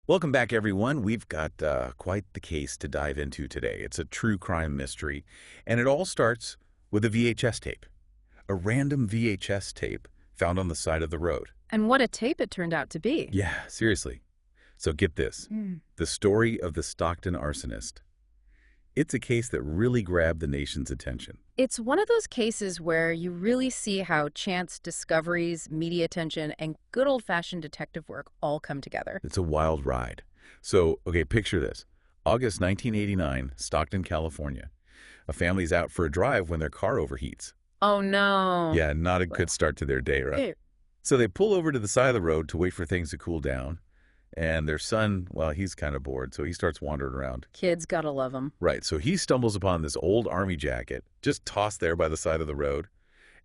Welcome back, everyone. We've got quite the case to dive into today. It's a true crime mystery, and it all starts with a VHS tape, a random VHS tape found on the side of the road. And what a tape it turned out to be. Yeah, seriously. So get this, the story of the Stockton Arsonist. It's a case that really grabbed the nation's attention. It's one of those cases where you really see how chance discoveries, media attention, and good old-fashioned detective work all come together. It's a wild ride. So, okay, picture this. August 1989, Stockton, California. A family's out for a drive when their car overheats. Oh, no. Yeah, not a good start to their day, right? So they pull over to the side of the road to wait for things to cool down. And their son, well, he's kind of bored, so he starts wandering around. Kids gotta love them. Right, so he stumbles upon this old army jacket, just tossed there by the side of the road.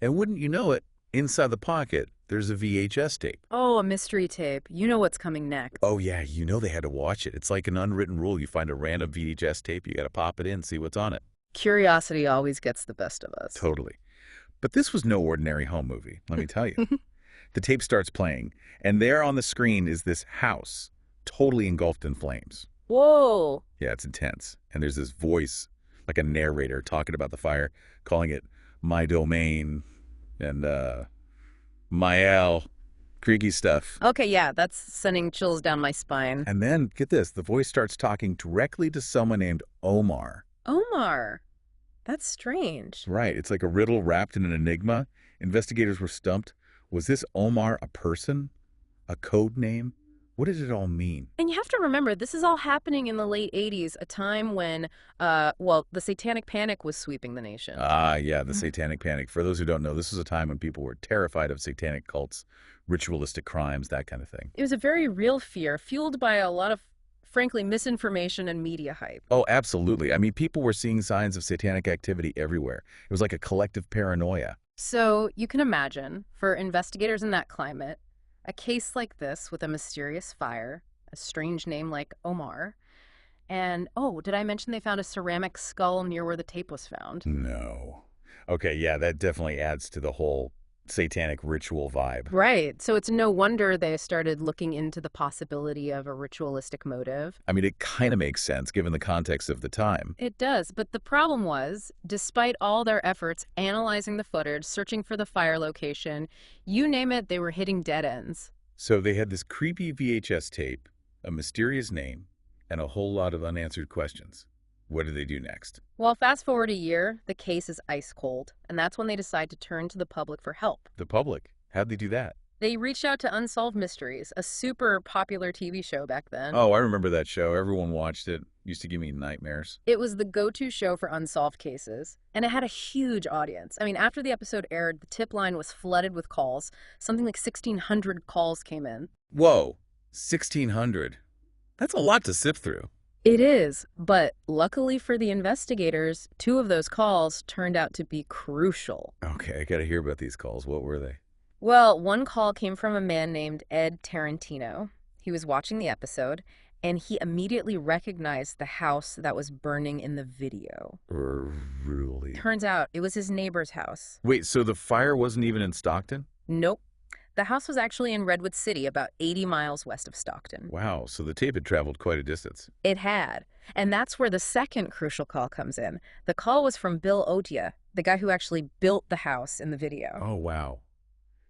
And wouldn't you know it, inside the pocket, there's a VHS tape. Oh, a mystery tape. You know what's coming next. Oh, yeah, you know they had to watch it. It's like an unwritten rule. You find a random VHS tape, you got to pop it in, see what's on it. Curiosity always gets the best of us. Totally. But this was no ordinary home movie, let me tell you. The tape starts playing, and there on the screen is this house, totally engulfed in flames. Whoa. Yeah, it's intense. And there's this voice, like a narrator, talking about the fire, calling it my domain and creaky stuff. Okay, yeah, that's sending chills down my spine. And then, get this, the voice starts talking directly to someone named Omar. Omar. That's strange. Right, it's like a riddle wrapped in an enigma. Investigators were stumped. Was this Omar a person? A code name? What did it all mean? And you have to remember, this is all happening in the late 80s, a time when, the Satanic Panic was sweeping the nation. Ah, yeah, the Satanic Panic. For those who don't know, this was a time when people were terrified of satanic cults, ritualistic crimes, that kind of thing. It was a very real fear, fueled by a lot of, frankly, misinformation and media hype. Oh, absolutely. I mean, people were seeing signs of satanic activity everywhere. It was like a collective paranoia. So you can imagine, for investigators in that climate, a case like this with a mysterious fire, a strange name like Omar, and, oh, did I mention they found a ceramic skull near where the tape was found? No. Okay, yeah, that definitely adds to the whole satanic ritual vibe. Right. So it's no wonder they started looking into the possibility of a ritualistic motive. I mean, it kind of makes sense given the context of the time. It does, but the problem was, despite all their efforts analyzing the footage, searching for the fire location, you name it, they were hitting dead ends. So they had this creepy VHS tape, a mysterious name, and a whole lot of unanswered questions. What do they do next? Well, fast forward a year, the case is ice cold, and that's when they decide to turn to the public for help. The public? How'd they do that? They reached out to Unsolved Mysteries, a super popular TV show back then. Oh, I remember that show. Everyone watched it. Used to give me nightmares. It was the go-to show for unsolved cases, and it had a huge audience. I mean, after the episode aired, the tip line was flooded with calls. Something like 1,600 calls came in. Whoa, 1,600. That's a lot to sift through. It is, but luckily for the investigators, 2 of those calls turned out to be crucial. Okay, I gotta hear about these calls. What were they? Well, one call came from a man named Ed Tarantino. He was watching the episode, and he immediately recognized the house that was burning in the video. Really? Turns out it was his neighbor's house. Wait, so the fire wasn't even in Stockton? Nope. The house was actually in Redwood City, about 80 miles west of Stockton. Wow, so the tape had traveled quite a distance. It had. And that's where the second crucial call comes in. The call was from Bill Odia, the guy who actually built the house in the video. Oh, wow.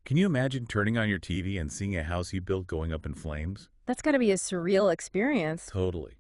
Can you imagine turning on your TV and seeing a house you built going up in flames? That's got to be a surreal experience. Totally.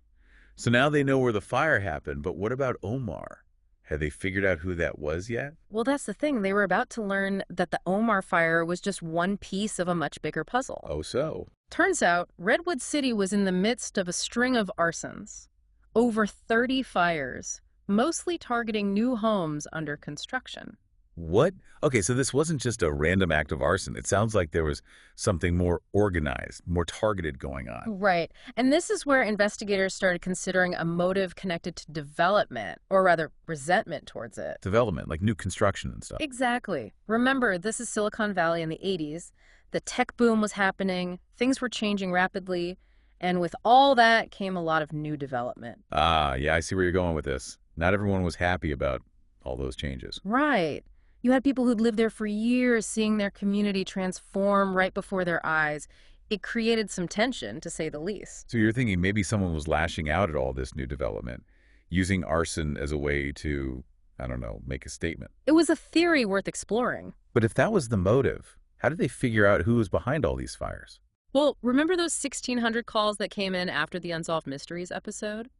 So now they know where the fire happened, but what about Omar? Had they figured out who that was yet? Well, that's the thing. They were about to learn that the Omar fire was just one piece of a much bigger puzzle. Oh, so? Turns out, Redwood City was in the midst of a string of arsons. Over 30 fires, mostly targeting new homes under construction. What? Okay, so this wasn't just a random act of arson. It sounds like there was something more organized, more targeted going on. Right. And this is where investigators started considering a motive connected to development, or rather, resentment towards it. Development, like new construction and stuff. Exactly. Remember, this is Silicon Valley in the 80s. The tech boom was happening, things were changing rapidly, and with all that came a lot of new development. Ah, yeah, I see where you're going with this. Not everyone was happy about all those changes. Right. You had people who'd lived there for years seeing their community transform right before their eyes. It created some tension, to say the least. So you're thinking maybe someone was lashing out at all this new development, using arson as a way to, I don't know, make a statement. It was a theory worth exploring. But if that was the motive, how did they figure out who was behind all these fires? Well, remember those 1,600 calls that came in after the Unsolved Mysteries episode?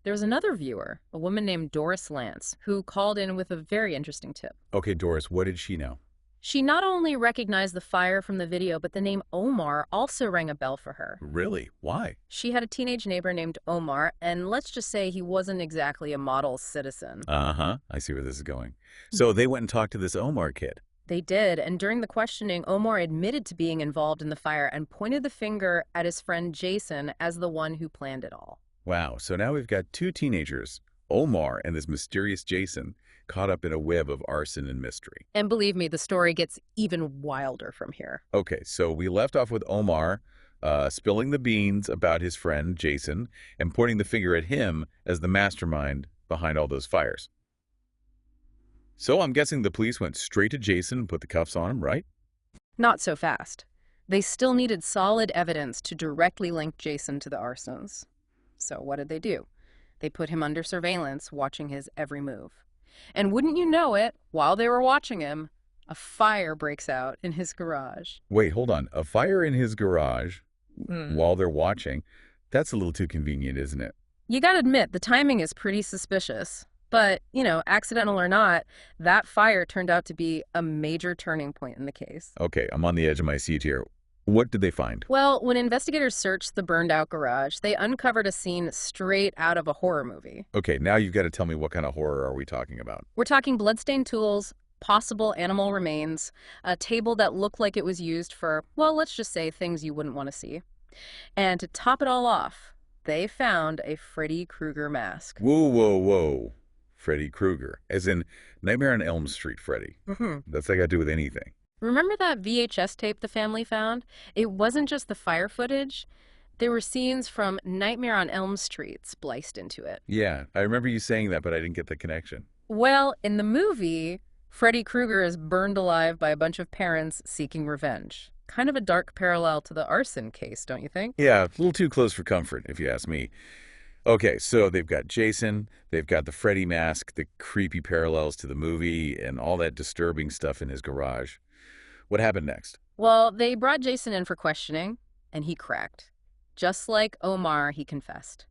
There was another viewer, a woman named Doris Lance, who called in with a very interesting tip. Okay, Doris, what did she know? She not only recognized the fire from the video, but the name Omar also rang a bell for her. Really? Why? She had a teenage neighbor named Omar, and let's just say he wasn't exactly a model citizen. Uh-huh. I see where this is going. So they went and talked to this Omar kid. They did, and during the questioning, Omar admitted to being involved in the fire and pointed the finger at his friend Jason as the one who planned it all. Wow, so now we've got two teenagers, Omar and this mysterious Jason, caught up in a web of arson and mystery. And believe me, the story gets even wilder from here. Okay, so we left off with Omar spilling the beans about his friend Jason and pointing the finger at him as the mastermind behind all those fires. So I'm guessing the police went straight to Jason and put the cuffs on him, right? Not so fast. They still needed solid evidence to directly link Jason to the arsons. So what did they do? They put him under surveillance, watching his every move. And wouldn't you know it, while they were watching him, a fire breaks out in his garage. Wait, hold on. A fire in his garage while they're watching? That's a little too convenient, isn't it? You gotta admit, the timing is pretty suspicious. But, accidental or not, that fire turned out to be a major turning point in the case. Okay, I'm on the edge of my seat here. What did they find? Well, when investigators searched the burned-out garage, they uncovered a scene straight out of a horror movie. Okay, now you've got to tell me what kind of horror are we talking about? We're talking bloodstained tools, possible animal remains, a table that looked like it was used for, well, let's just say things you wouldn't want to see. And to top it all off, they found a Freddy Krueger mask. Whoa, whoa, whoa. Freddy Krueger, as in Nightmare on Elm Street Freddy. That's got to do with anything. Remember that VHS tape the family found? It wasn't just the fire footage. There were scenes from Nightmare on Elm Street spliced into it. Yeah, I remember you saying that, but I didn't get the connection. Well, in the movie, Freddy Krueger is burned alive by a bunch of parents seeking revenge. Kind of a dark parallel to the arson case, don't you think? Yeah, a little too close for comfort, if you ask me. Okay, so they've got Jason, they've got the Freddy mask, the creepy parallels to the movie, and all that disturbing stuff in his garage. What happened next? Well, they brought Jason in for questioning, and he cracked. Just like Omar, he confessed.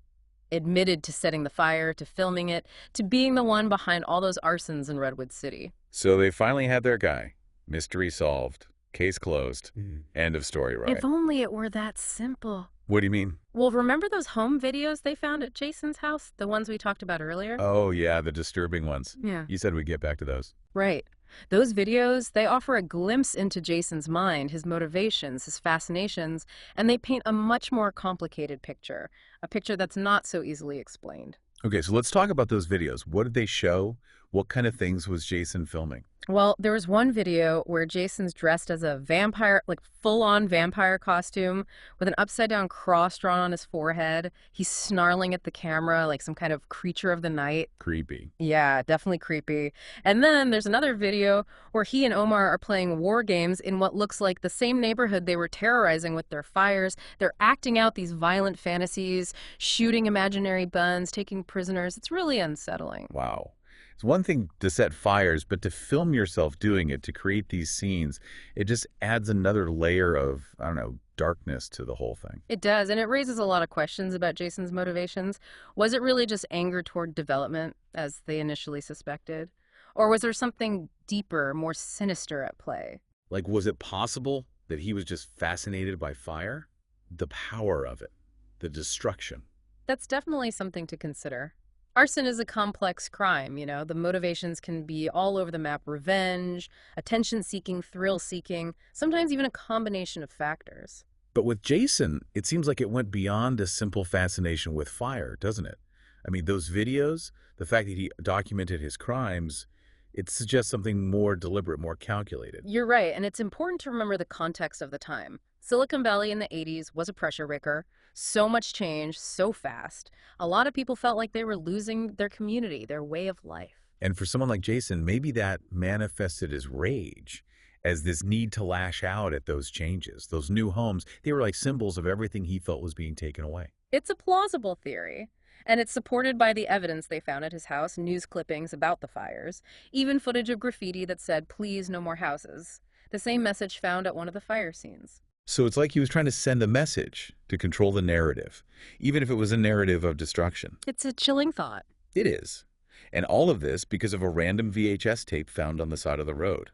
Admitted to setting the fire, to filming it, to being the one behind all those arsons in Redwood City. So they finally had their guy. Mystery solved. Case closed. End of story, right? If only it were that simple. What do you mean? Well, remember those home videos they found at Jason's house? The ones we talked about earlier? Oh, yeah, the disturbing ones. Yeah. You said we'd get back to those. Right. Those videos, they offer a glimpse into Jason's mind, his motivations, his fascinations, and they paint a much more complicated picture, a picture that's not so easily explained. Okay, so let's talk about those videos. What did they show? What kind of things was Jason filming? Well, there was one video where Jason's dressed as a vampire, like full-on vampire costume with an upside-down cross drawn on his forehead. He's snarling at the camera like some kind of creature of the night. Creepy. Yeah, definitely creepy. And then there's another video where he and Omar are playing war games in what looks like the same neighborhood they were terrorizing with their fires. They're acting out these violent fantasies, shooting imaginary guns, taking prisoners. It's really unsettling. Wow. It's one thing to set fires, but to film yourself doing it, to create these scenes, it just adds another layer of, I don't know, darkness to the whole thing. It does, and it raises a lot of questions about Jason's motivations. Was it really just anger toward development, as they initially suspected? Or was there something deeper, more sinister at play? Like, was it possible that he was just fascinated by fire? The power of it, the destruction. That's definitely something to consider. Arson is a complex crime, The motivations can be all over the map. Revenge, attention-seeking, thrill-seeking, sometimes even a combination of factors. But with Jason, it seems like it went beyond a simple fascination with fire, doesn't it? I mean, those videos, the fact that he documented his crimes, it suggests something more deliberate, more calculated. You're right, and it's important to remember the context of the time. Silicon Valley in the 80s was a pressure cooker. So much change, so fast. A lot of people felt like they were losing their community, their way of life. And for someone like Jason, maybe that manifested as rage. as this need to lash out at those changes. Those new homes, they were like symbols of everything he felt was being taken away. It's a plausible theory, and it's supported by the evidence they found at his house, news clippings about the fires, even footage of graffiti that said, "Please, no more houses." The same message found at one of the fire scenes. So it's like he was trying to send a message to control the narrative, even if it was a narrative of destruction. It's a chilling thought. It is. And all of this because of a random VHS tape found on the side of the road.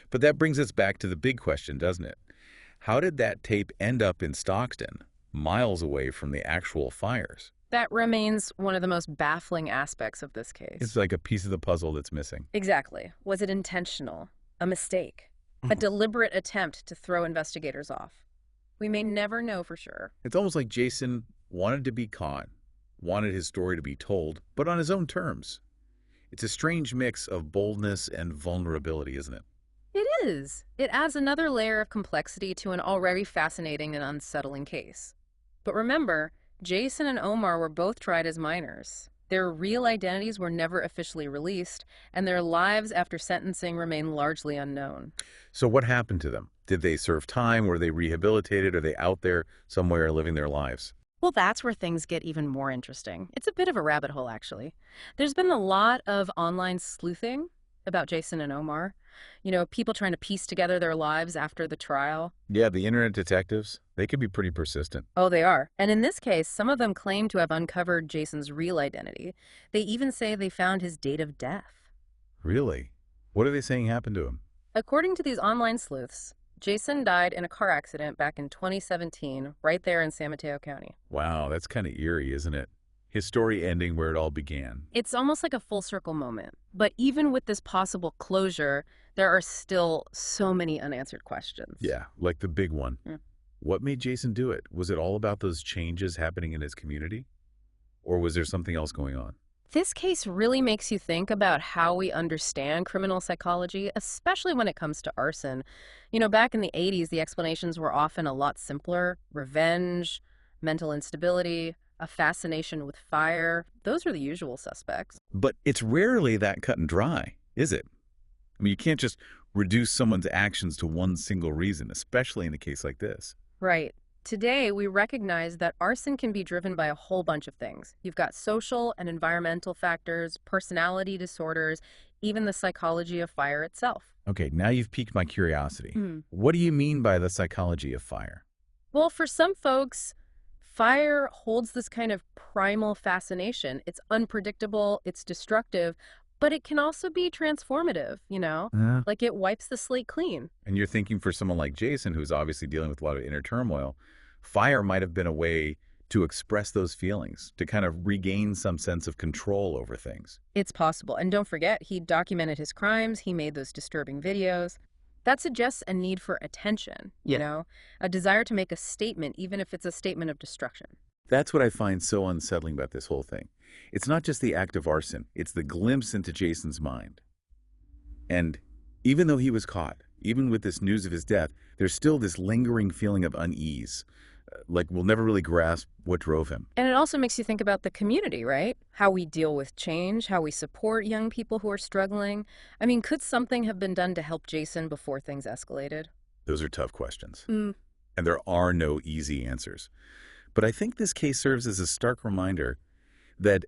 But that brings us back to the big question, doesn't it? How did that tape end up in Stockton, miles away from the actual fires? That remains one of the most baffling aspects of this case. It's like a piece of the puzzle that's missing. Exactly. Was it intentional? A mistake? A deliberate attempt to throw investigators off? We may never know for sure. It's almost like Jason wanted to be caught, wanted his story to be told, but on his own terms. It's a strange mix of boldness and vulnerability, isn't it? It is. It adds another layer of complexity to an already fascinating and unsettling case. But remember, Jason and Omar were both tried as minors. Their real identities were never officially released, and their lives after sentencing remain largely unknown. So what happened to them? Did they serve time? Were they rehabilitated? Are they out there somewhere living their lives? Well, that's where things get even more interesting. It's a bit of a rabbit hole, actually. There's been a lot of online sleuthing about Jason and Omar. People trying to piece together their lives after the trial. Yeah, the internet detectives, they can be pretty persistent. Oh, they are. And in this case, some of them claim to have uncovered Jason's real identity. They even say they found his date of death. Really? What are they saying happened to him? According to these online sleuths, Jason died in a car accident back in 2017, right there in San Mateo County. Wow, that's kind of eerie, isn't it? His story ending where it all began. It's almost like a full circle moment. But even with this possible closure, there are still so many unanswered questions. Yeah, like the big one. Mm. What made Jason do it? Was it all about those changes happening in his community? Or was there something else going on? This case really makes you think about how we understand criminal psychology, especially when it comes to arson. Back in the 80s, the explanations were often a lot simpler. Revenge, mental instability, a fascination with fire. Those are the usual suspects. But it's rarely that cut and dry, is it? I mean, you can't just reduce someone's actions to one single reason, especially in a case like this. Right. Today, we recognize that arson can be driven by a whole bunch of things. You've got social and environmental factors, personality disorders, even the psychology of fire itself. Okay, now you've piqued my curiosity. What do you mean by the psychology of fire? Well, for some folks, fire holds this kind of primal fascination. It's unpredictable, it's destructive, but it can also be transformative, Like it wipes the slate clean. And you're thinking for someone like Jason, who's obviously dealing with a lot of inner turmoil, fire might have been a way to express those feelings, to kind of regain some sense of control over things. It's possible. And don't forget, he documented his crimes. He made those disturbing videos. That suggests a need for attention, a desire to make a statement, even if it's a statement of destruction. That's what I find so unsettling about this whole thing. It's not just the act of arson, it's the glimpse into Jason's mind. And even though he was caught, even with this news of his death, there's still this lingering feeling of unease, like we'll never really grasp what drove him. And it also makes you think about the community, right? How we deal with change, how we support young people who are struggling. I mean, could something have been done to help Jason before things escalated? Those are tough questions. And there are no easy answers. But I think this case serves as a stark reminder that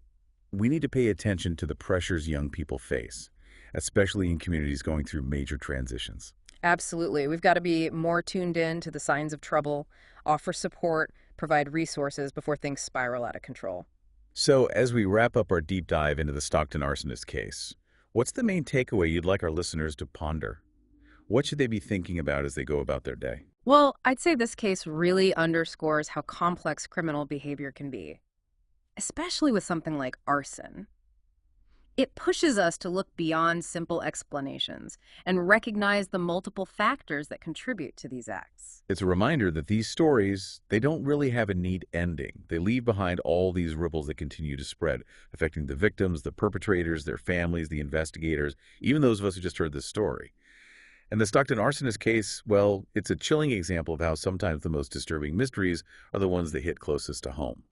we need to pay attention to the pressures young people face, especially in communities going through major transitions. Absolutely. We've got to be more tuned in to the signs of trouble, offer support, provide resources before things spiral out of control. So as we wrap up our deep dive into the Stockton Arsonist case, what's the main takeaway you'd like our listeners to ponder? What should they be thinking about as they go about their day? Well, I'd say this case really underscores how complex criminal behavior can be, especially with something like arson. It pushes us to look beyond simple explanations and recognize the multiple factors that contribute to these acts. It's a reminder that these stories, they don't really have a neat ending. They leave behind all these ripples that continue to spread, affecting the victims, the perpetrators, their families, the investigators, even those of us who just heard this story. And the Stockton Arsonist case, well, it's a chilling example of how sometimes the most disturbing mysteries are the ones that hit closest to home.